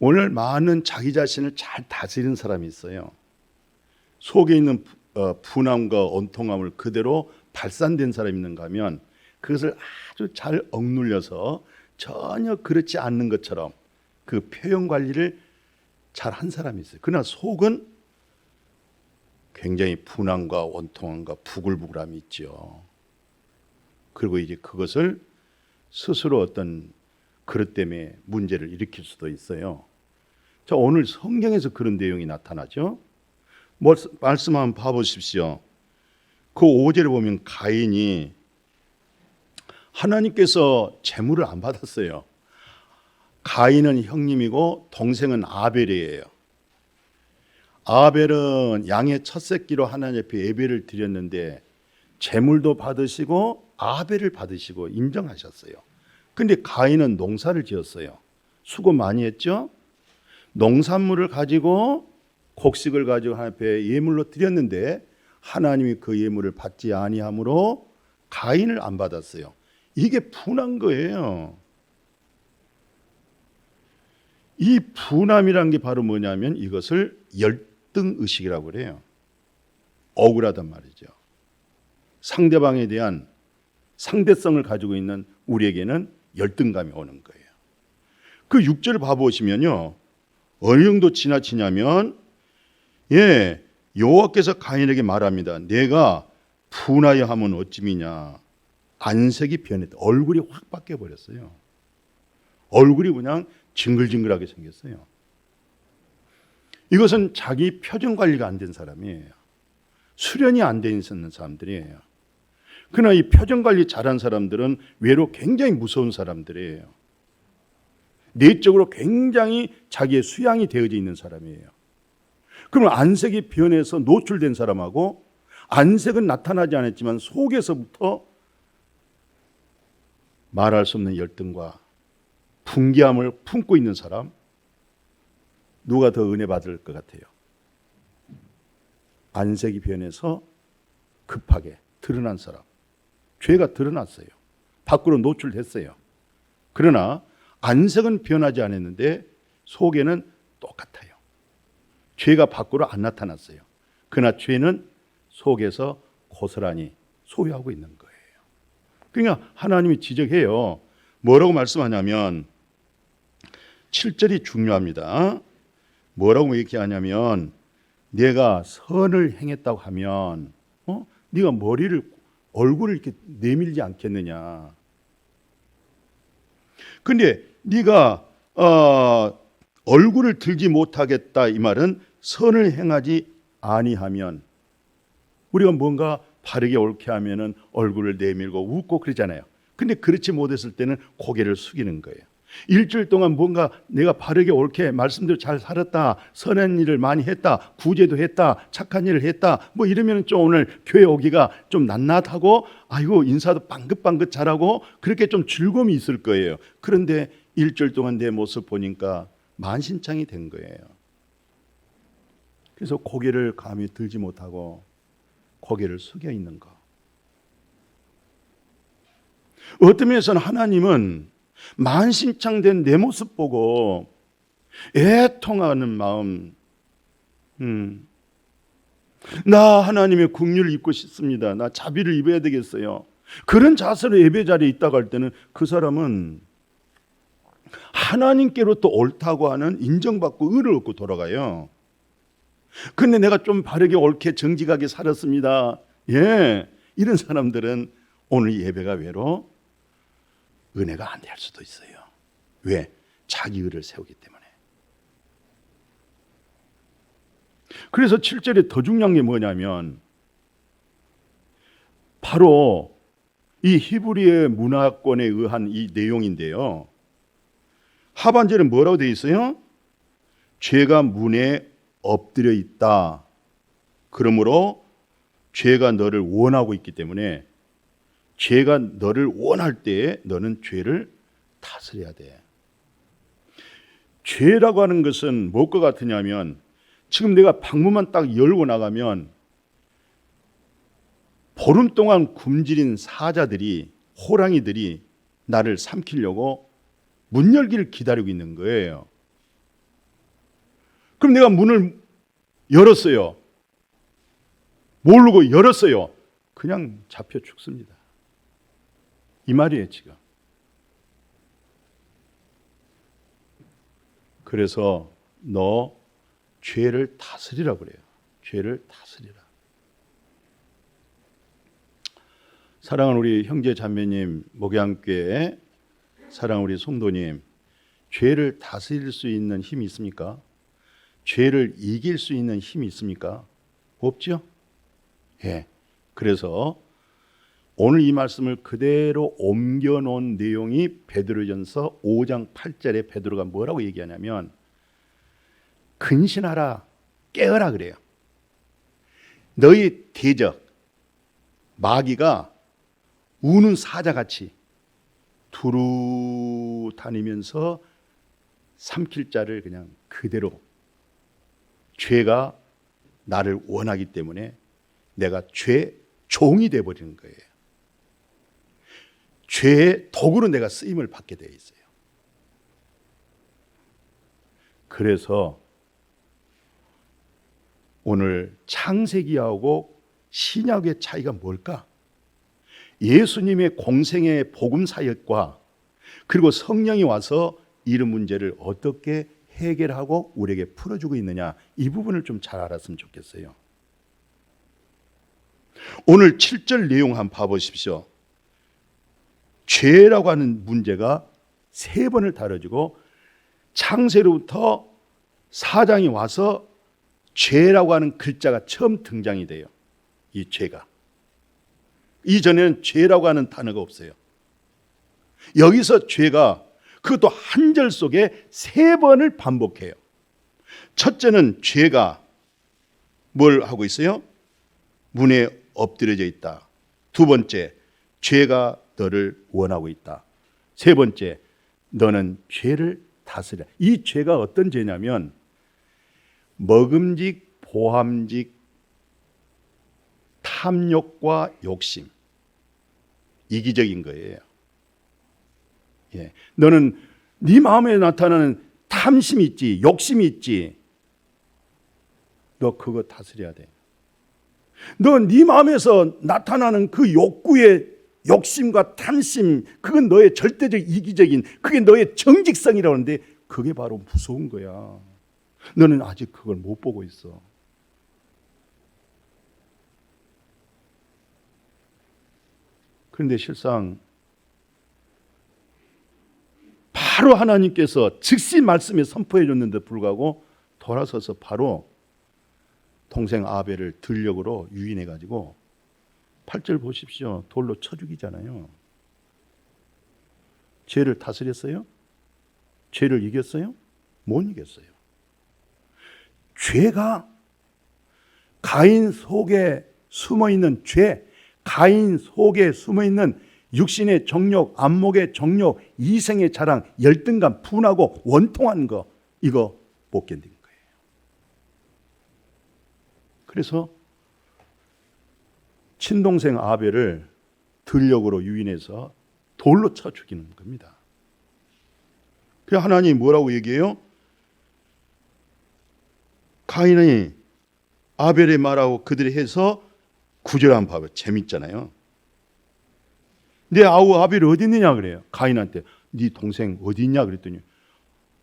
오늘 많은 자기 자신을 잘 다스리는 사람이 있어요. 속에 있는 분함과 원통함을 그대로 발산된 사람이 있는가 하면 그것을 아주 잘 억눌려서 전혀 그렇지 않는 것처럼 그 표현 관리를 잘 한 사람이 있어요. 그러나 속은 굉장히 분함과 원통함과 부글부글함이 있죠. 그리고 이제 그것을 스스로 어떤 그릇 때문에 문제를 일으킬 수도 있어요. 자, 오늘 성경에서 그런 내용이 나타나죠. 말씀 한번 봐보십시오. 그 5절에 보면 가인이 하나님께서 재물을 안 받았어요. 가인은 형님이고 동생은 아벨이에요. 아벨은 양의 첫 새끼로 하나님 앞에 예배를 드렸는데 재물도 받으시고 아벨을 받으시고 인정하셨어요. 근데 가인은 농사를 지었어요. 수고 많이 했죠. 농산물을 가지고 곡식을 가지고 하나님 앞에 예물로 드렸는데 하나님이 그 예물을 받지 아니하므로 가인을 안 받았어요. 이게 분한 거예요. 이 분함이란 게 바로 뭐냐면 이것을 열등의식이라고 그래요. 억울하단 말이죠. 상대방에 대한 상대성을 가지고 있는 우리에게는 열등감이 오는 거예요. 그 6절을 봐보시면요. 어느 정도 지나치냐면 여호와께서 가인에게 말합니다. 내가 분하여 하면 어찌미냐. 안색이 변했다. 얼굴이 확 바뀌어 버렸어요. 얼굴이 그냥 징글징글하게 생겼어요. 이것은 자기 표정 관리가 안 된 사람이에요. 수련이 안 돼 있는 사람들이에요. 그러나 이 표정 관리 잘한 사람들은 외로 굉장히 무서운 사람들이에요. 내적으로 굉장히 자기의 수양이 되어져 있는 사람이에요. 그러면 안색이 변해서 노출된 사람하고 안색은 나타나지 않았지만 속에서부터 말할 수 없는 열등과 분개함을 품고 있는 사람, 누가 더 은혜 받을 것 같아요? 안색이 변해서 급하게 드러난 사람. 죄가 드러났어요. 밖으로 노출됐어요. 그러나 안색은 변하지 않았는데 속에는 똑같아요. 죄가 밖으로 안 나타났어요. 그러나 죄는 속에서 고스란히 소유하고 있는 거예요. 그러니까 하나님이 지적해요. 뭐라고 말씀하냐면 7절이 중요합니다. 뭐라고 얘기하냐면 내가 선을 행했다고 하면 네가 얼굴을 이렇게 내밀지 않겠느냐. 근데 네가 얼굴을 들지 못하겠다 이 말은 선을 행하지 아니하면 우리가 뭔가 바르게 옳게 하면은 얼굴을 내밀고 웃고 그러잖아요. 근데 그렇지 못했을 때는 고개를 숙이는 거예요. 일주일 동안 뭔가 내가 바르게 옳게 말씀대로 잘 살았다, 선한 일을 많이 했다, 구제도 했다, 착한 일을 했다, 뭐 이러면 좀 오늘 교회 오기가 좀 낱낱하고 아이고 인사도 방긋방긋 잘하고 그렇게 좀 즐거움이 있을 거예요. 그런데 일주일 동안 내 모습 보니까 만신창이 된 거예요. 그래서 고개를 감히 들지 못하고 고개를 숙여 있는 거. 어떤 면에서는 하나님은 만신창된 내 모습 보고 애통하는 마음, 나 하나님의 긍휼을 입고 싶습니다. 나 자비를 입어야 되겠어요. 그런 자세로 예배 자리에 있다고 할 때는 그 사람은 하나님께로 또 옳다고 하는 인정받고 의를 얻고 돌아가요. 근데 내가 좀 바르게 옳게 정직하게 살았습니다. 이런 사람들은 오늘 예배가 외로 은혜가 안 될 수도 있어요. 왜? 자기 의를 세우기 때문에. 그래서 7절에 더 중요한 게 뭐냐면 바로 이 히브리의 문화권에 의한 이 내용인데요. 하반절에 뭐라고 되어 있어요? 죄가 문에 엎드려 있다. 그러므로 죄가 너를 원하고 있기 때문에 죄가 너를 원할 때에 너는 죄를 다스려야 돼. 죄라고 하는 것은 무엇과 같으냐면 지금 내가 방문만 딱 열고 나가면 보름 동안 굶주린 사자들이, 호랑이들이 나를 삼키려고 문 열기를 기다리고 있는 거예요. 그럼 내가 문을 열었어요. 모르고 열었어요. 그냥 잡혀 죽습니다. 이 말이에요, 지금. 그래서 너 죄를 다스리라 그래요. 죄를 다스리라. 사랑하는 우리 형제 자매님, 목양교회 사랑하는 우리 성도님, 죄를 다스릴 수 있는 힘이 있습니까? 죄를 이길 수 있는 힘이 있습니까? 없죠? 예. 그래서 오늘 이 말씀을 그대로 옮겨놓은 내용이 베드로전서 5장 8절에 베드로가 뭐라고 얘기하냐면 근신하라, 깨어라 그래요. 너희 대적 마귀가 우는 사자같이 두루 다니면서 삼킬 자를 그냥 그대로, 죄가 나를 원하기 때문에 내가 죄 종이 되어버리는 거예요. 죄의 도구로 내가 쓰임을 받게 되어 있어요. 그래서 오늘 창세기하고 신약의 차이가 뭘까? 예수님의 공생의 복음 사역과 그리고 성령이 와서 이런 문제를 어떻게 해결하고 우리에게 풀어주고 있느냐, 이 부분을 좀 잘 알았으면 좋겠어요. 오늘 7절 내용 한번 봐보십시오. 죄라고 하는 문제가 3번을 다뤄지고 창세로부터 4장이 와서 죄라고 하는 글자가 처음 등장이 돼요. 이 죄가. 이전에는 죄라고 하는 단어가 없어요. 여기서 죄가, 그것도 한 절 속에 3번을 반복해요. 첫째는 죄가 뭘 하고 있어요? 문에 엎드려져 있다. 두 번째, 죄가 너를 원하고 있다. 세 번째, 너는 죄를 다스려. 이 죄가 어떤 죄냐면 먹음직, 보함직, 탐욕과 욕심, 이기적인 거예요. 예. 너는 네 마음에 나타나는 탐심이 있지, 욕심이 있지. 너 그거 다스려야 돼. 너 네 마음에서 나타나는 그 욕구의 욕심과 탐심, 그건 너의 절대적 이기적인, 그게 너의 정직성이라고 하는데 그게 바로 무서운 거야. 너는 아직 그걸 못 보고 있어. 그런데 실상 바로 하나님께서 즉시 말씀에 선포해 줬는데 불구하고 돌아서서 바로 동생 아벨을 들력으로 유인해 가지고 8절 보십시오. 돌로 쳐 죽이잖아요. 죄를 다스렸어요? 죄를 이겼어요? 못 이겼어요. 죄가 가인 속에 숨어있는 죄, 가인 속에 숨어있는 육신의 정욕, 안목의 정욕, 이생의 자랑, 열등감, 분하고 원통한 거, 이거 못 견딘 거예요. 그래서 친동생 아벨을 들력으로 유인해서 돌로 쳐 죽이는 겁니다. 그래서 하나님이 뭐라고 얘기해요? 가인이 아벨의 말하고 그들이 해서 9절 한번 봐봐요. 재밌잖아요. 내 아우 아벨이 어디 있느냐 그래요. 가인한테 네 동생 어디 있냐 그랬더니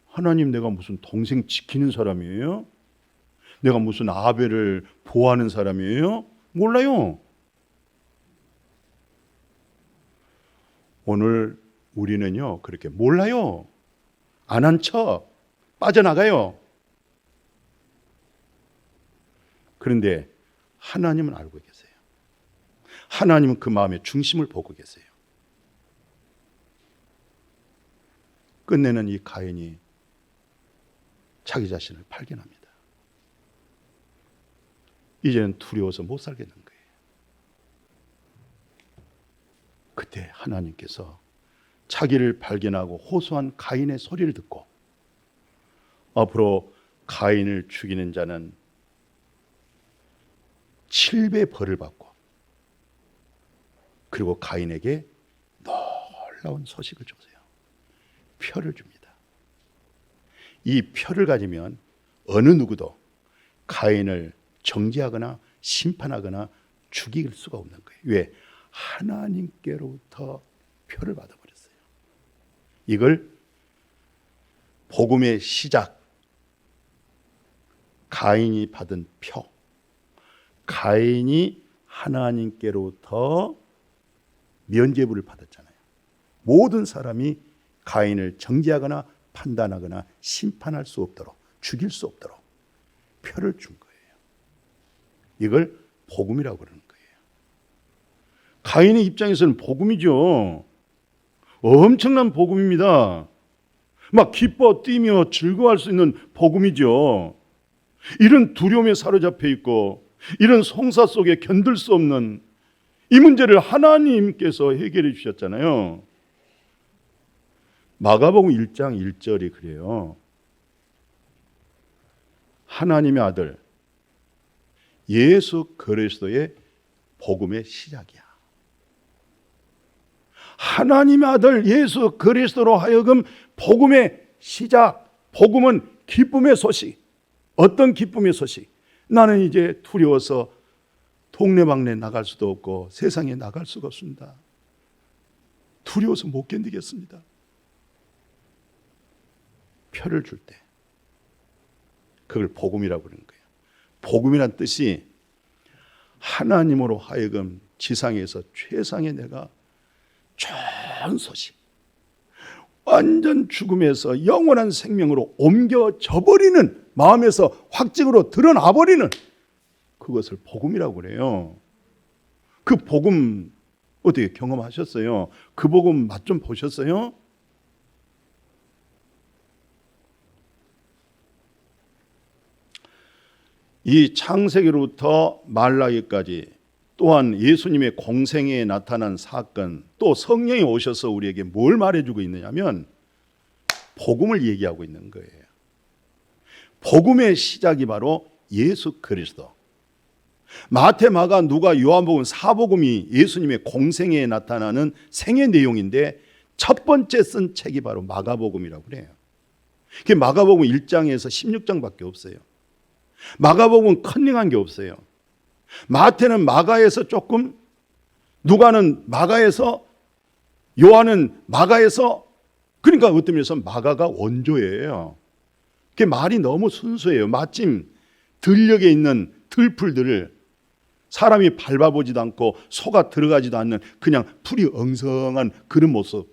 하나님, 내가 무슨 동생 지키는 사람이에요? 내가 무슨 아벨을 보호하는 사람이에요? 몰라요. 오늘 우리는요 그렇게 몰라요. 안 한 척 빠져나가요. 그런데 하나님은 알고 계세요. 하나님은 그 마음의 중심을 보고 계세요. 끝내는 이 가인이 자기 자신을 발견합니다. 이제는 두려워서 못 살겠는 거예요. 그때 하나님께서 자기를 발견하고 호소한 가인의 소리를 듣고 앞으로 가인을 죽이는 자는 7배 벌을 받고, 그리고 가인에게 놀라운 소식을 주세요. 표를 줍니다. 이 표를 가지면 어느 누구도 가인을 정죄하거나 심판하거나 죽일 수가 없는 거예요. 왜? 하나님께로부터 표를 받아버렸어요. 이걸 복음의 시작, 가인이 받은 표, 가인이 하나님께로부터 면죄부를 받았잖아요. 모든 사람이 가인을 정죄하거나 판단하거나 심판할 수 없도록, 죽일 수 없도록 표를 준 거예요. 이걸 복음이라고 그러는 거예요. 가인의 입장에서는 복음이죠. 엄청난 복음입니다. 막 기뻐 뛰며 즐거워할 수 있는 복음이죠. 이런 두려움에 사로잡혀 있고 이런 송사 속에 견딜 수 없는 이 문제를 하나님께서 해결해 주셨잖아요. 마가복음 1장 1절이 그래요. 하나님의 아들 예수 그리스도의 복음의 시작이야. 하나님의 아들 예수 그리스도로 하여금 복음의 시작. 복음은 기쁨의 소식. 어떤 기쁨의 소식? 나는 이제 두려워서 동네방네 나갈 수도 없고 세상에 나갈 수가 없습니다. 두려워서 못 견디겠습니다. 표를 줄 때 그걸 복음이라고 그러는 거예요. 복음이란 뜻이 하나님으로 하여금 지상에서 최상의 내가 좋은 소식, 완전 죽음에서 영원한 생명으로 옮겨져 버리는, 마음에서 확증으로 드러나 버리는 그것을 복음이라고 그래요. 그 복음 어떻게 경험하셨어요? 그 복음 맛 좀 보셨어요? 이 창세기로부터 말라기까지, 또한 예수님의 공생애에 나타난 사건, 또 성령이 오셔서 우리에게 뭘 말해주고 있느냐면 복음을 얘기하고 있는 거예요. 복음의 시작이 바로 예수 그리스도. 마태, 마가, 누가, 요한복음, 사복음이 예수님의 공생애에 나타나는 생애 내용인데 첫 번째 쓴 책이 바로 마가복음이라고 그래요. 그게 마가복음 1장에서 16장밖에 없어요. 마가복음은 컨닝한 게 없어요. 마태는 마가에서 조금, 누가는 마가에서, 요한은 마가에서, 그러니까 어떤 면에서 마가가 원조예요. 그게 말이 너무 순수해요. 마침 들녘에 있는 들풀들을 사람이 밟아보지도 않고 속아 들어가지도 않는 그냥 풀이 엉성한 그런 모습,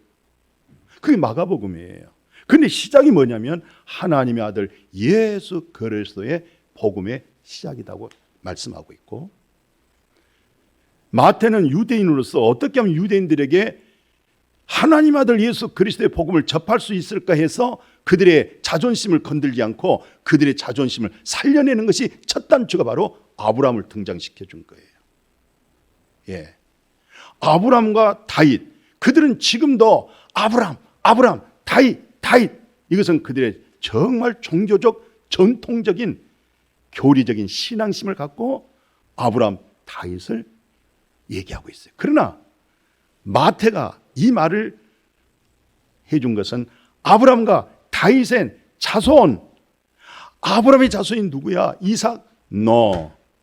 그게 마가복음이에요. 그런데 시작이 뭐냐면 하나님의 아들 예수 그리스도의 복음의 시작이라고 말씀하고 있고, 마태는 유대인으로서 어떻게 하면 유대인들에게 하나님 아들 예수 그리스도의 복음을 접할 수 있을까 해서 그들의 자존심을 건들지 않고 그들의 자존심을 살려내는 것이 첫 단추가 바로 아브라함을 등장시켜 준 거예요. 예. 아브라함과 다윗, 그들은 지금도 아브라함, 다윗, 이것은 그들의 정말 종교적 전통적인 교리적인 신앙심을 갖고 아브라함, 다윗을 얘기하고 있어요. 그러나 마태가 이 말을 해준 것은 아브라함과 다윗의 자손, 아브라함의 자손이 누구야? 이삭?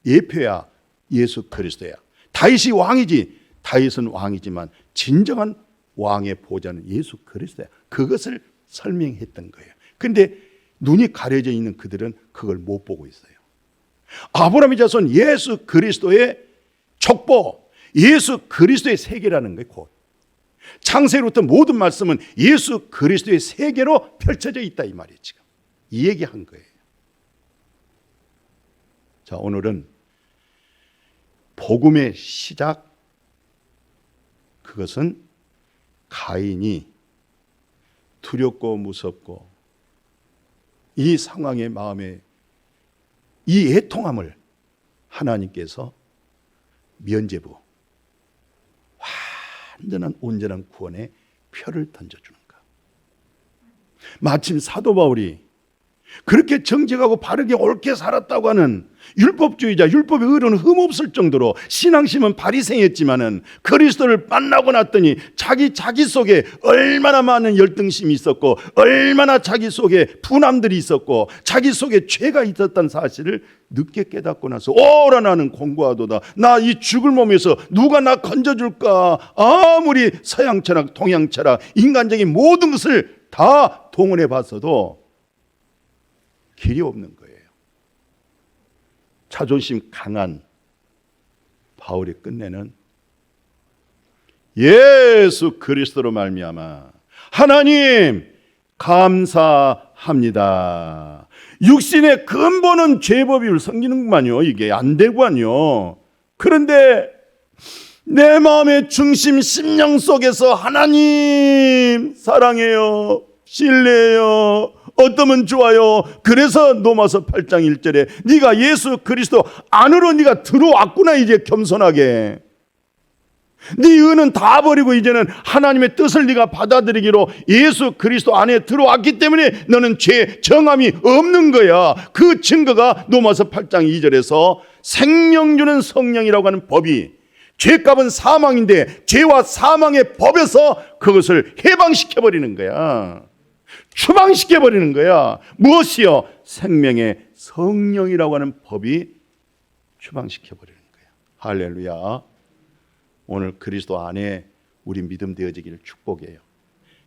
예표야. 예수 그리스도야. 다윗이 왕이지. 다윗은 왕이지만 진정한 왕의 보좌는 예수 그리스도야. 그것을 설명했던 거예요. 그런데 눈이 가려져 있는 그들은 그걸 못 보고 있어요. 아브라함의 자손 예수 그리스도의 족보, 예수 그리스도의 세계라는 거예요. 곧 창세로부터 모든 말씀은 예수 그리스도의 세계로 펼쳐져 있다 이 말이에요. 지금 이 얘기한 거예요. 자, 오늘은 복음의 시작, 그것은 가인이 두렵고 무섭고 이 상황의 마음에 이 애통함을 하나님께서 면죄부, 완전한 온전한 구원의 표를 던져주는가. 마침 사도 바울이 그렇게 정직하고 바르게 옳게 살았다고 하는 율법주의자, 율법의 의로는 흠없을 정도로 신앙심은 바리새인이었지만은 그리스도를 만나고 났더니 자기 속에 얼마나 많은 열등심이 있었고, 얼마나 자기 속에 분함들이 있었고, 자기 속에 죄가 있었다는 사실을 늦게 깨닫고 나서 오라 나는 공고하도다. 나 이 죽을 몸에서 누가 나 건져줄까? 아무리 서양 철학, 동양 철학, 인간적인 모든 것을 다 동원해 봤어도 길이 없는 거예요. 자존심 강한 바울이 끝내는 예수 그리스도로 말미암아 하나님 감사합니다. 육신의 근본은 죄법이 생기는구만요. 이게 안 되구만요. 그런데 내 마음의 중심 심령 속에서 하나님 사랑해요, 신뢰해요, 어떠면 좋아요. 그래서 로마서 8장 1절에 네가 예수 그리스도 안으로 네가 들어왔구나. 이제 겸손하게 네 의는 다 버리고 이제는 하나님의 뜻을 네가 받아들이기로 예수 그리스도 안에 들어왔기 때문에 너는 죄 정함이 없는 거야. 그 증거가 로마서 8장 2절에서 생명 주는 성령이라고 하는 법이, 죄값은 사망인데 죄와 사망의 법에서 그것을 해방시켜버리는 거야. 추방시켜버리는 거야. 무엇이요? 생명의 성령이라고 하는 법이 추방시켜버리는 거야. 할렐루야. 오늘 그리스도 안에 우리 믿음 되어지기를 축복해요.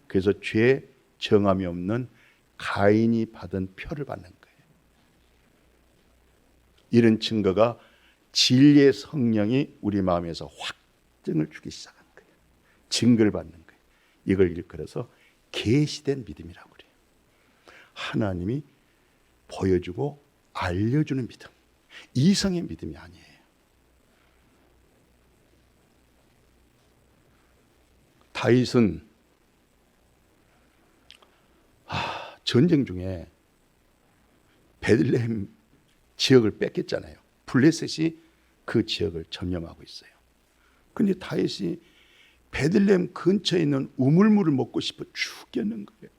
그래서 죄 정함이 없는 가인이 받은 표를 받는 거예요. 이런 증거가 진리의 성령이 우리 마음에서 확증을 주기 시작한 거예요. 증거를 받는 거예요. 이걸 일컬어서 계시된 믿음이라고 그래요. 하나님이 보여주고 알려주는 믿음, 이성의 믿음이 아니에요. 다윗은 전쟁 중에 베들레헴 지역을 뺏겼잖아요. 블레셋이 그 지역을 점령하고 있어요. 그런데 다윗이 베들레헴 근처에 있는 우물물을 먹고 싶어 죽겠는 거예요.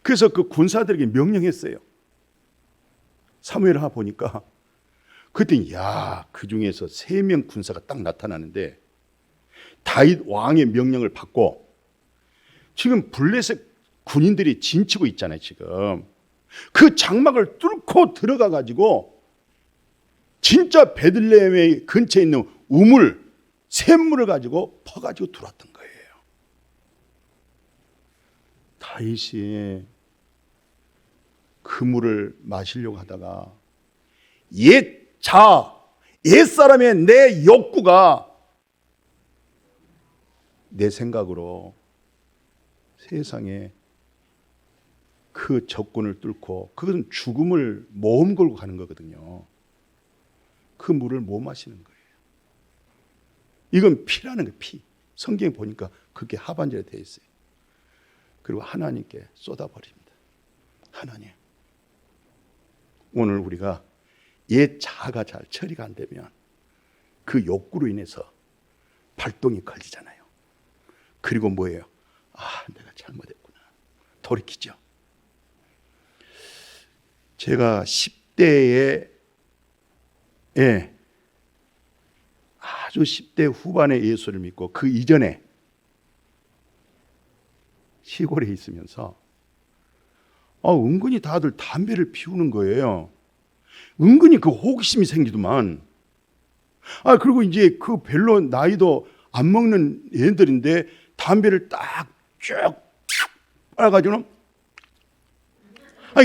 그래서 그 군사들에게 명령했어요. 사무엘하 보니까 그때 그 중에서 3명 군사가 딱 나타나는데 다윗 왕의 명령을 받고 지금 블레셋 군인들이 진치고 있잖아요. 지금 그 장막을 뚫고 들어가 가지고 진짜 베들레헴의 근처에 있는 우물, 샘물을 가지고 퍼가지고 들어왔던 거예요. 다윗이 그 물을 마시려고 하다가 옛 사람의 내 욕구가 내 생각으로 세상에 그 적군을 뚫고, 그것은 죽음을 모험 걸고 가는 거거든요. 그 물을 못 마시는 거예요. 이건 피라는 거예요. 피. 성경에 보니까 그게 하반절에 되어 있어요. 그리고 하나님께 쏟아버립니다. 하나님, 오늘 우리가 옛 자아가 잘 처리가 안 되면 그 욕구로 인해서 발동이 걸리잖아요. 그리고 뭐예요? 내가 잘못했구나. 돌이키죠. 제가 10대에 아주 10대 후반에 예수를 믿고 그 이전에 시골에 있으면서 은근히 다들 담배를 피우는 거예요. 은근히 그 호기심이 생기더만. 그리고 이제 그 별로 나이도 안 먹는 애들인데 담배를 딱 쭉 빨아가지고는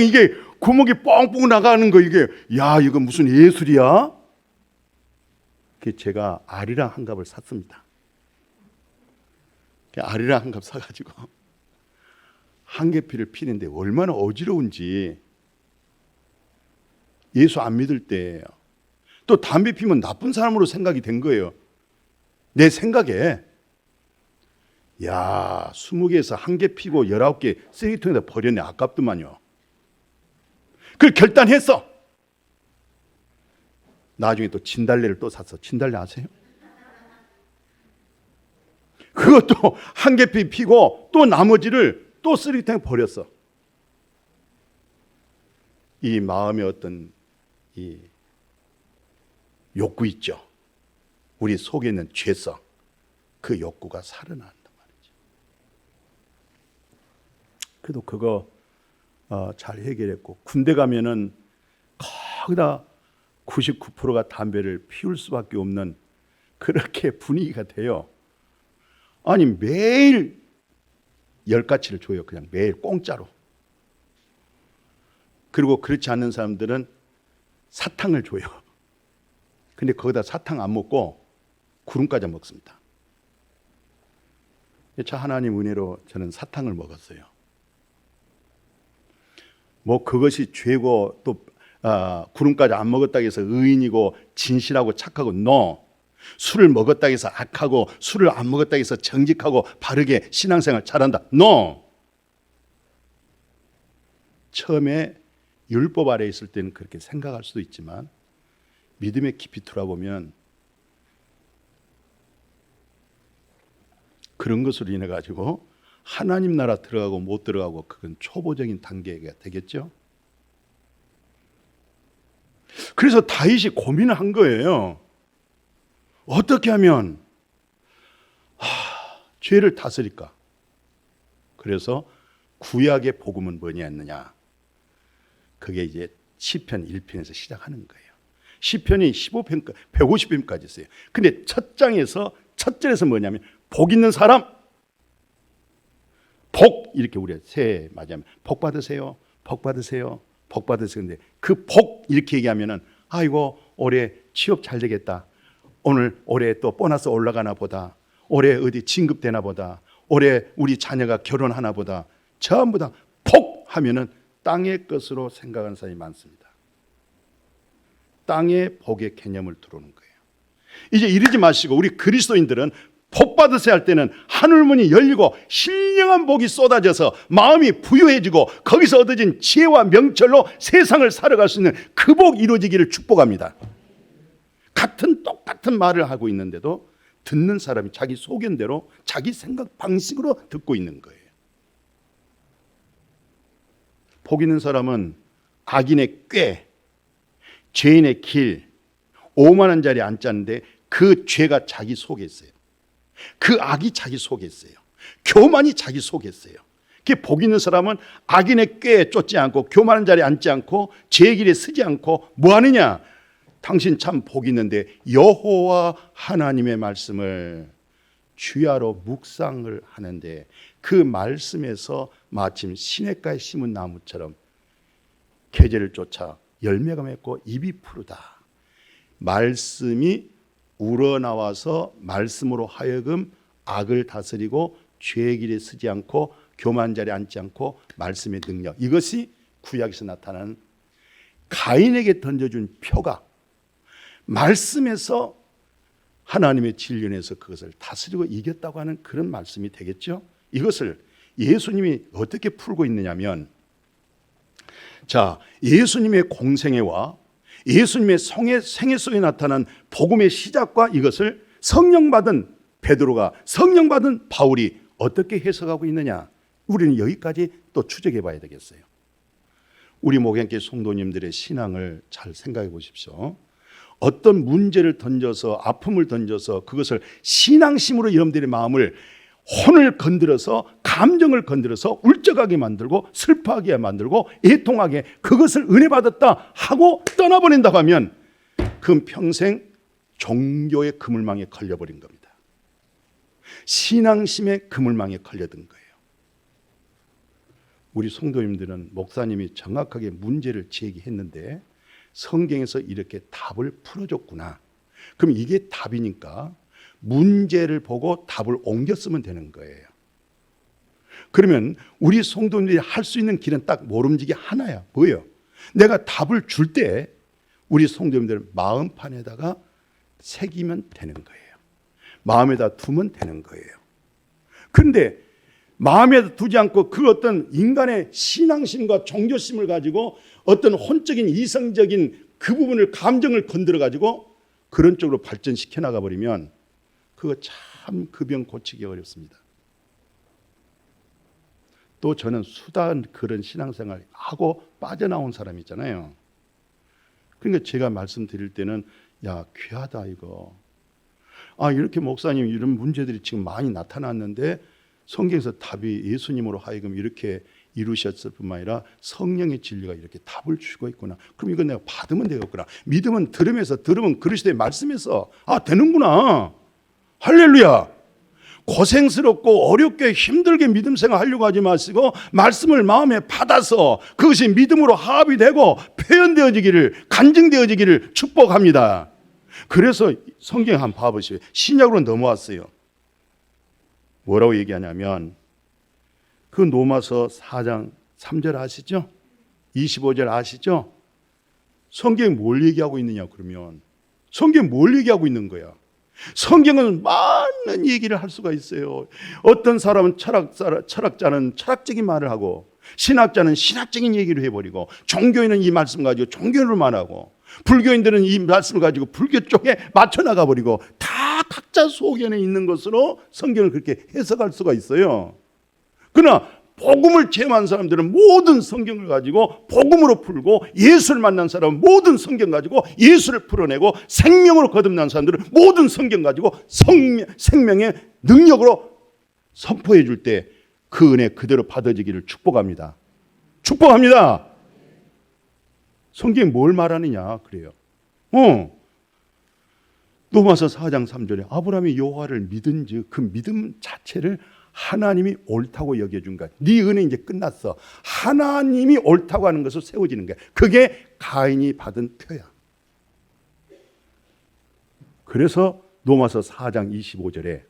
이게 구멍이 뻥뻥 나가는 거. 이게 이거 무슨 예술이야? 제가 아리랑 한 갑을 샀습니다. 아리랑 한 갑 사가지고 한계피를 피는데 얼마나 어지러운지. 예수 안 믿을 때예요. 또 담배 피면 나쁜 사람으로 생각이 된 거예요. 내 생각에 20개에서 한 개 피고 19개 쓰레기통에다 버렸네. 아깝더만요. 그걸 결단했어. 나중에 또 진달래를 또 샀어. 진달래 아세요? 그것도 한 개 피고 또 나머지를 또 쓰레기통에 버렸어. 이 마음의 어떤 이 욕구 있죠. 우리 속에 있는 죄성, 그 욕구가 살아난단 말이죠. 그래도 그거 잘 해결했고, 군대 가면은 거기다 99%가 담배를 피울 수밖에 없는 그렇게 분위기가 돼요. 아니 매일 10가치를 줘요. 그냥 매일 공짜로. 그리고 그렇지 않는 사람들은 사탕을 줘요. 근데 거기다 사탕 안 먹고 구름과자 먹습니다. 참 하나님 은혜로 저는 사탕을 먹었어요. 뭐 그것이 죄고 또 구름과자 안 먹었다고 해서 의인이고 진실하고 착하고 no. 술을 먹었다고 해서 악하고 술을 안 먹었다고 해서 정직하고 바르게 신앙생활 잘한다. no. 처음에 율법 아래에 있을 때는 그렇게 생각할 수도 있지만 믿음의 깊이 들어보면 그런 것으로 인해 가지고 하나님 나라 들어가고 못 들어가고 그건 초보적인 단계가 되겠죠. 그래서 다윗이 고민을 한 거예요. 어떻게 하면 죄를 다스릴까? 그래서 구약의 복음은 뭐냐였느냐? 그게 이제 시편 1편에서 시작하는 거예요. 시편이 15편, 150편까지 있어요. 근데 첫 장에서 첫 절에서 뭐냐면 복 있는 사람, 복 이렇게 우리가 새해 맞이하면 복 받으세요, 복 받으세요, 복 받으세요. 근데 그 복 이렇게 얘기하면은 아이고 올해 취업 잘 되겠다. 올해 또 보너스 올라가나 보다. 올해 어디 진급되나 보다. 올해 우리 자녀가 결혼하나 보다. 전부 다 복 하면은 땅의 것으로 생각하는 사람이 많습니다. 땅의 복의 개념을 들어오는 거예요. 이제 이러지 마시고 우리 그리스도인들은 복 받으세요 할 때는 하늘문이 열리고 신령한 복이 쏟아져서 마음이 부유해지고 거기서 얻어진 지혜와 명철로 세상을 살아갈 수 있는 그 복 이루어지기를 축복합니다. 똑같은 말을 하고 있는데도 듣는 사람이 자기 소견대로 자기 생각 방식으로 듣고 있는 거예요. 복 있는 사람은 악인의 꾀, 죄인의 길, 오만한 자리에 앉았는데 그 죄가 자기 속에 있어요. 그 악이 자기 속에 있어요. 교만이 자기 속에 있어요. 복 있는 사람은 악인의 꾀에 쫓지 않고 교만한 자리에 앉지 않고 죄의 길에 서지 않고 뭐 하느냐? 당신 참 복 있는데 여호와 하나님의 말씀을 주야로 묵상을 하는데 그 말씀에서 마침 시냇가에 심은 나무처럼 계절을 쫓아 열매가 맺고 잎이 푸르다. 말씀이 우러나와서 말씀으로 하여금 악을 다스리고 죄의 길에 서지 않고 교만한 자리에 앉지 않고 말씀의 능력, 이것이 구약에서 나타나는 가인에게 던져준 표가 말씀에서 하나님의 진리에서 그것을 다스리고 이겼다고 하는 그런 말씀이 되겠죠. 이것을 예수님이 어떻게 풀고 있느냐면, 자, 예수님의 공생애와 예수님의 생애 속에 나타난 복음의 시작과 이것을 성령받은 베드로가, 성령받은 바울이 어떻게 해석하고 있느냐, 우리는 여기까지 또 추적해 봐야 되겠어요. 우리 목양교 성도님들의 신앙을 잘 생각해 보십시오. 어떤 문제를 던져서, 아픔을 던져서 그것을 신앙심으로 여러분들의 마음을, 혼을 건드려서, 감정을 건드려서 울적하게 만들고 슬퍼하게 만들고 애통하게, 그것을 은혜 받았다 하고 떠나버린다고 하면 그건 평생 종교의 그물망에 걸려버린 겁니다. 신앙심의 그물망에 걸려든 거예요. 우리 성도님들은 목사님이 정확하게 문제를 제기했는데 성경에서 이렇게 답을 풀어줬구나. 그럼 이게 답이니까 문제를 보고 답을 옮겨 쓰면 되는 거예요. 그러면 우리 성도님들이 할 수 있는 길은 딱 모름지기 하나야. 뭐예요? 내가 답을 줄 때 우리 성도님들 마음판에다가 새기면 되는 거예요. 마음에다 두면 되는 거예요. 그런데 마음에 두지 않고 그 어떤 인간의 신앙심과 종교심을 가지고 어떤 혼적인 이성적인 그 부분을, 감정을 건드려 가지고 그런 쪽으로 발전시켜 나가 버리면 그거 참 그 병 고치기 어렵습니다. 또 저는 수단 그런 신앙생활 하고 빠져나온 사람이잖아요. 그러니까 제가 말씀드릴 때는 야, 귀하다 이거. 이렇게 목사님 이런 문제들이 지금 많이 나타났는데 성경에서 답이 예수님으로 하여금 이렇게 이루셨을 뿐만 아니라 성령의 진리가 이렇게 답을 주고 있구나. 그럼 이건 내가 받으면 되겠구나. 믿으면 들으면 그리스도의 말씀에서 되는구나. 할렐루야. 고생스럽고 어렵게 힘들게 믿음 생활하려고 하지 마시고 말씀을 마음에 받아서 그것이 믿음으로 합이 되고 표현되어지기를, 간증되어지기를 축복합니다. 그래서 성경 한번 봐보시오. 신약으로 넘어왔어요. 뭐라고 얘기하냐면 그 로마서 4장 3절 아시죠? 25절 아시죠? 성경이 뭘 얘기하고 있느냐 그러면 성경이 뭘 얘기하고 있는 거야? 성경은 많은 얘기를 할 수가 있어요. 어떤 사람은 철학자는 철학적인 말을 하고 신학자는 신학적인 얘기를 해버리고 종교인은 이 말씀 가지고 종교를 말하고 불교인들은 이 말씀을 가지고 불교 쪽에 맞춰 나가버리고 다 각자 소견에 있는 것으로 성경을 그렇게 해석할 수가 있어요. 그러나 복음을 체험한 사람들은 모든 성경을 가지고 복음으로 풀고 예수를 만난 사람은 모든 성경 가지고 예수를 풀어내고 생명으로 거듭난 사람들은 모든 성경 가지고 생명의 능력으로 선포해 줄 때 그 은혜 그대로 받아지기를 축복합니다. 축복합니다. 성경이 뭘 말하느냐 그래요. 로마서 4장 3절에 아브라함이 여호와를 믿은즉 그 믿음 자체를 하나님이 옳다고 여겨준 거야. 네 은혜 이제 끝났어. 하나님이 옳다고 하는 것으로 세워지는 거야. 그게 가인이 받은 표야. 그래서 로마서 4장 25절에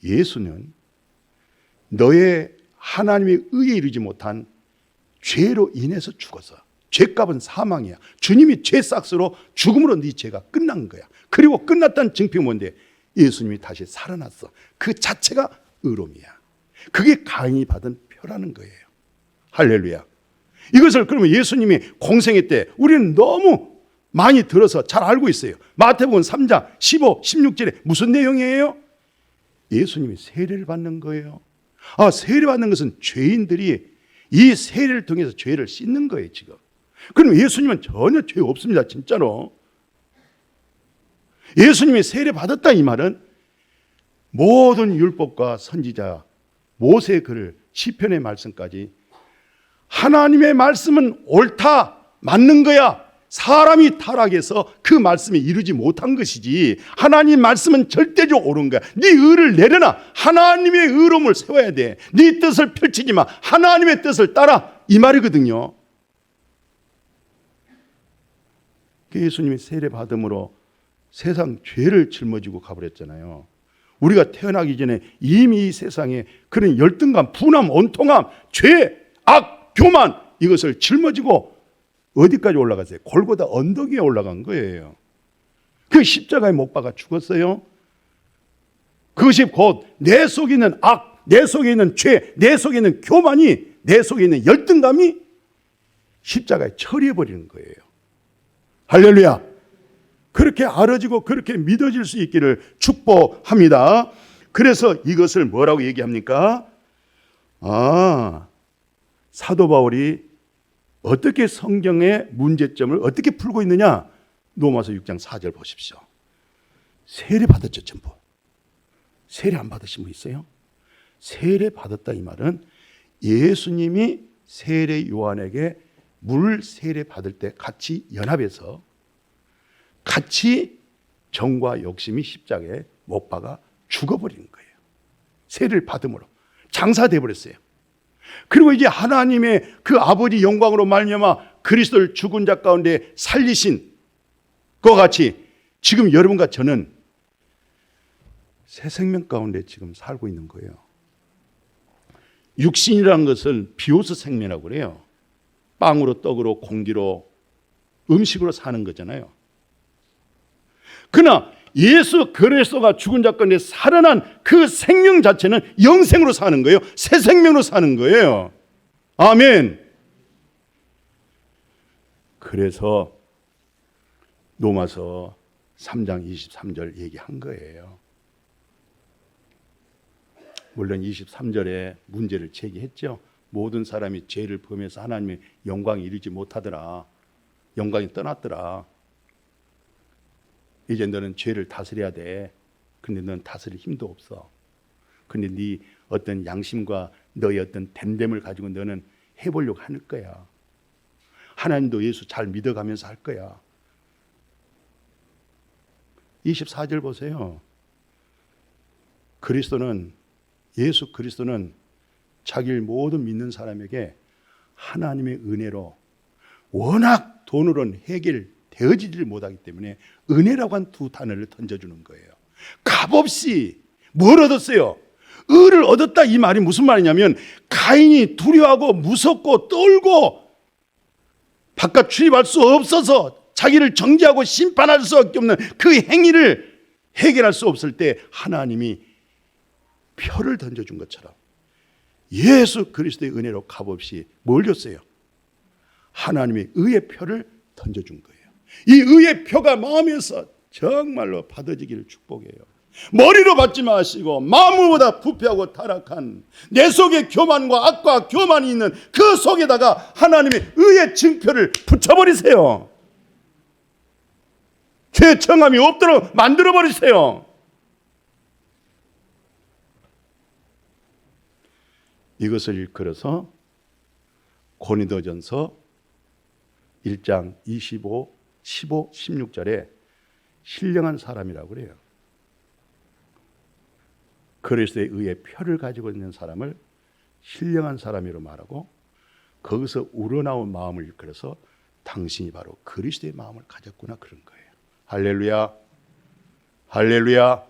예수는 너의 하나님의 의에 이르지 못한 죄로 인해서 죽어서 죄값은 사망이야. 주님이 죄 삭스로 죽음으로 네 죄가 끝난 거야. 그리고 끝났다는 증표가 뭔데? 예수님이 다시 살아났어. 그 자체가 의로움이야. 그게 가인이 받은 표라는 거예요. 할렐루야. 이것을 그러면 예수님이 공생애 때 우리는 너무 많이 들어서 잘 알고 있어요. 마태복음 3장 15, 16절에 무슨 내용이에요? 예수님이 세례를 받는 거예요. 세례 받는 것은 죄인들이 이 세례를 통해서 죄를 씻는 거예요 지금. 그럼 예수님은 전혀 죄 없습니다 진짜로. 예수님이 세례 받았다 이 말은 모든 율법과 선지자 모세의 글을 시편의 말씀까지 하나님의 말씀은 옳다 맞는 거야. 사람이 타락해서 그 말씀이 이루지 못한 것이지 하나님 말씀은 절대적으로 옳은 거야. 네 의를 내려놔. 하나님의 의로움을 세워야 돼. 네 뜻을 펼치지 마. 하나님의 뜻을 따라 이 말이거든요. 예수님이 세례 받음으로 세상 죄를 짊어지고 가버렸잖아요. 우리가 태어나기 전에 이미 이 세상에 그런 열등감, 분함, 온통함, 죄, 악, 교만 이것을 짊어지고 어디까지 올라갔어요? 골고다 언덕 위에 올라간 거예요. 그 십자가에 못 박아 죽었어요. 그것이 곧 내 속에 있는 악, 내 속에 있는 죄, 내 속에 있는 교만이, 내 속에 있는 열등감이 십자가에 처리해버리는 거예요. 할렐루야. 그렇게 알아지고 그렇게 믿어질 수 있기를 축복합니다. 그래서 이것을 뭐라고 얘기합니까? 사도 바울이 어떻게 성경의 문제점을 어떻게 풀고 있느냐? 로마서 6장 4절 보십시오. 세례 받았죠 전부. 세례 안 받으신 분 있어요? 세례 받았다 이 말은 예수님이 세례 요한에게 물 세례 받을 때 같이 연합해서 같이 정과 욕심이 십자가에 못 박아 죽어버리는 거예요. 세례를 받음으로 장사돼 버렸어요. 그리고 이제 하나님의 그 아버지 영광으로 말미암아 그리스도를 죽은 자 가운데 살리신 것 같이 지금 여러분과 저는 새 생명 가운데 지금 살고 있는 거예요. 육신이라는 것을 비오스 생명이라고 그래요. 빵으로 떡으로 공기로 음식으로 사는 거잖아요. 그러나 예수 그리스도가 죽은 자 가운데 살아난 그 생명 자체는 영생으로 사는 거예요. 새 생명으로 사는 거예요. 아멘. 그래서 로마서 3장 23절 얘기한 거예요. 물론 23절에 문제를 제기했죠. 모든 사람이 죄를 범해서 하나님의 영광에 이르지 못하더라. 영광이 떠났더라. 이제 너는 죄를 다스려야 돼. 근데 넌 다스릴 힘도 없어. 근데 네 어떤 양심과 너의 어떤 댐댐을 가지고 너는 해보려고 할 거야. 하나님도 예수 잘 믿어가면서 할 거야. 24절 보세요. 예수 그리스도는 자기를 모든 믿는 사람에게 하나님의 은혜로 워낙 돈으로는 해결되어지지를 못하기 때문에 은혜라고 한 두 단어를 던져주는 거예요. 값없이 뭘 얻었어요? 의를 얻었다. 이 말이 무슨 말이냐면 가인이 두려워하고 무섭고 떨고 바깥 출입할 수 없어서 자기를 정죄하고 심판할 수밖에 없는 그 행위를 해결할 수 없을 때 하나님이 표를 던져준 것처럼 예수 그리스도의 은혜로 값없이 뭘 줬어요? 하나님의 의의 표를 던져준 거예요. 이 의의 표가 마음에서 정말로 받아지기를 축복해요. 머리로 받지 마시고 마음보다 부패하고 타락한 내 속에 교만과 악과 교만이 있는 그 속에다가 하나님의 의의 증표를 붙여버리세요. 죄 청함이 없도록 만들어버리세요. 이것을 일컬어서 고린도전서 1장 15, 16절에 신령한 사람이라고 그래요. 그리스도의 의의 표를 가지고 있는 사람을 신령한 사람이라고 말하고 거기서 우러나온 마음을 일컬어서 당신이 바로 그리스도의 마음을 가졌구나 그런 거예요. 할렐루야. 할렐루야.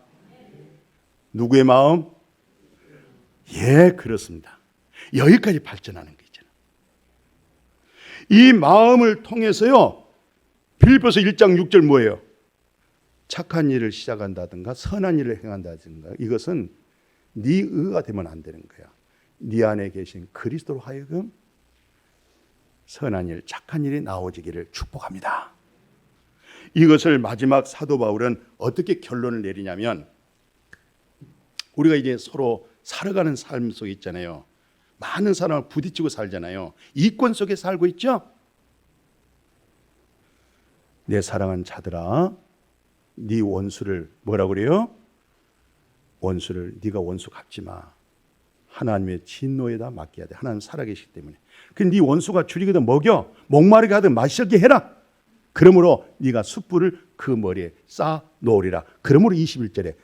누구의 마음? 예, 그렇습니다. 여기까지 발전하는 거 있잖아요. 이 마음을 통해서요. 빌립보서 1장 6절 뭐예요? 착한 일을 시작한다든가 선한 일을 행한다든가 이것은 네 의가 되면 안 되는 거야. 네 안에 계신 그리스도로 하여금 선한 일, 착한 일이 나오지기를 축복합니다. 이것을 마지막 사도 바울은 어떻게 결론을 내리냐면 우리가 이제 서로 살아가는 삶 속에 있잖아요. 많은 사람을 부딪히고 살잖아요. 이권 속에 살고 있죠. 내 사랑하는 자들아, 네 원수를 뭐라고 그래요? 원수를 네가 원수 갚지 마. 하나님의 진노에다 맡겨야 돼. 하나님 살아계시기 때문에. 네 원수가 줄이거든 먹여, 목마르게 하든 마시게 해라. 그러므로 네가 숯불을 그 머리에 쌓아 놓으리라. 그러므로 21절에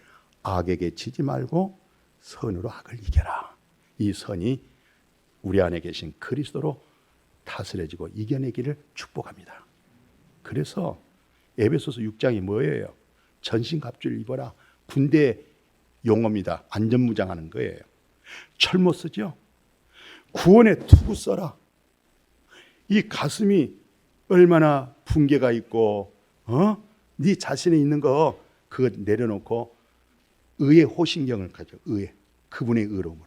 악에게 지지 말고 선으로 악을 이겨라. 이 선이 우리 안에 계신 그리스도로 다스려지고 이겨내기를 축복합니다. 그래서 에베소서 6장이 뭐예요? 전신갑주를 입어라. 군대 용어입니다. 안전무장하는 거예요. 철모 쓰죠. 구원의 투구 써라. 이 가슴이 얼마나 붕괴가 있고 네 자신에 있는 거 그거 내려놓고 의의 호신경을 가져. 의의 그분의 의로움으로.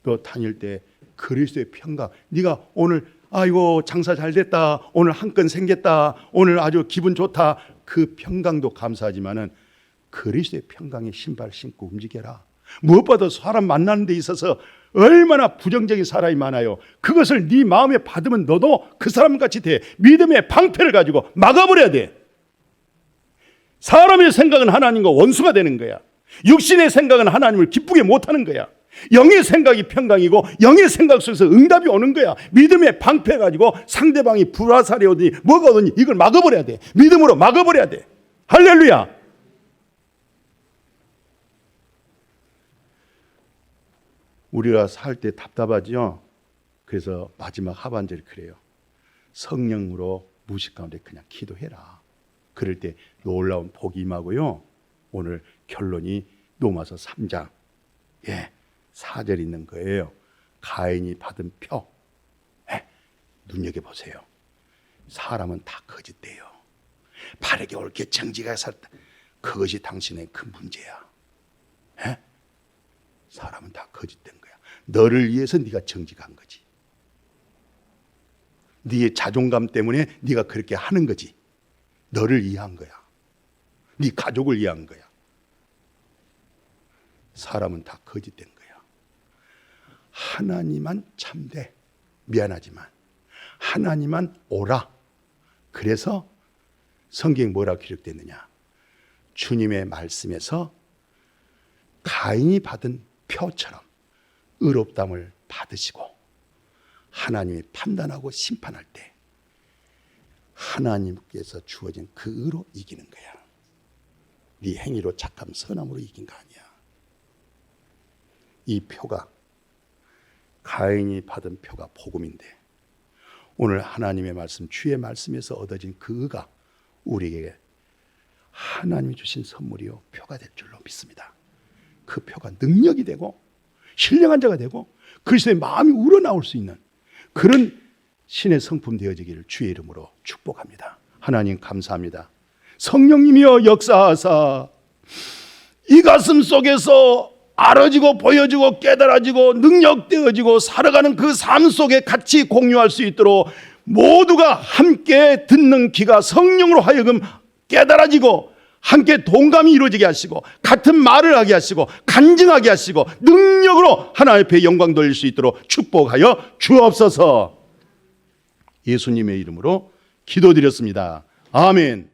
또 다닐 때 그리스도의 평강. 네가 오늘 아이고 장사 잘 됐다. 오늘 한 건 생겼다. 오늘 아주 기분 좋다. 그 평강도 감사하지만은 그리스도의 평강의 신발 신고 움직여라. 무엇보다 사람 만나는 데 있어서 얼마나 부정적인 사람이 많아요. 그것을 네 마음에 받으면 너도 그 사람같이 돼. 믿음의 방패를 가지고 막아버려야 돼. 사람의 생각은 하나님과 원수가 되는 거야. 육신의 생각은 하나님을 기쁘게 못하는 거야. 영의 생각이 평강이고 영의 생각 속에서 응답이 오는 거야. 믿음의 방패 가지고 상대방이 불화살이 오더니 뭐가 오더니 이걸 막아버려야 돼. 믿음으로 막아버려야 돼. 할렐루야. 우리가 살 때 답답하죠. 그래서 마지막 하반절이 그래요. 성령으로 무식 가운데 그냥 기도해라. 그럴 때 놀라운 복이 임하고요. 오늘 결론이 로마서 3장 4절 있는 거예요. 가인이 받은 표. 눈여겨보세요. 사람은 다 거짓돼요. 바르게 옳게 정직하게 살다. 그것이 당신의 큰 문제야. 사람은 다 거짓된 거야. 너를 위해서 네가 정직한 거지. 네의 자존감 때문에 네가 그렇게 하는 거지. 너를 위한 거야. 네 가족을 위한 거야. 사람은 다 거짓된 거야. 하나님만 참돼. 미안하지만 하나님만 옳아. 그래서 성경에 뭐라고 기록됐느냐? 주님의 말씀에서 가인이 받은 표처럼 의롭다함을 받으시고 하나님이 판단하고 심판할 때 하나님께서 주어진 그 의로 이기는 거야. 네 행위로 착함 선함으로 이긴 거 아니야. 이 표가 가인이 받은 표가 복음인데 오늘 하나님의 말씀 주의 말씀에서 얻어진 그 의가 우리에게 하나님이 주신 선물이요 표가 될 줄로 믿습니다. 그 표가 능력이 되고 신령한 자가 되고 그리스도의 마음이 우러나올 수 있는 그런 신의 성품 되어지기를 주의 이름으로 축복합니다. 하나님 감사합니다. 성령님이여 역사하사 이 가슴 속에서 알아지고 보여지고 깨달아지고 능력되어지고 살아가는 그 삶 속에 같이 공유할 수 있도록 모두가 함께 듣는 귀가 성령으로 하여금 깨달아지고 함께 동감이 이루어지게 하시고 같은 말을 하게 하시고 간증하게 하시고 능력으로 하나님 앞에 영광 돌릴 수 있도록 축복하여 주옵소서. 예수님의 이름으로 기도드렸습니다. 아멘.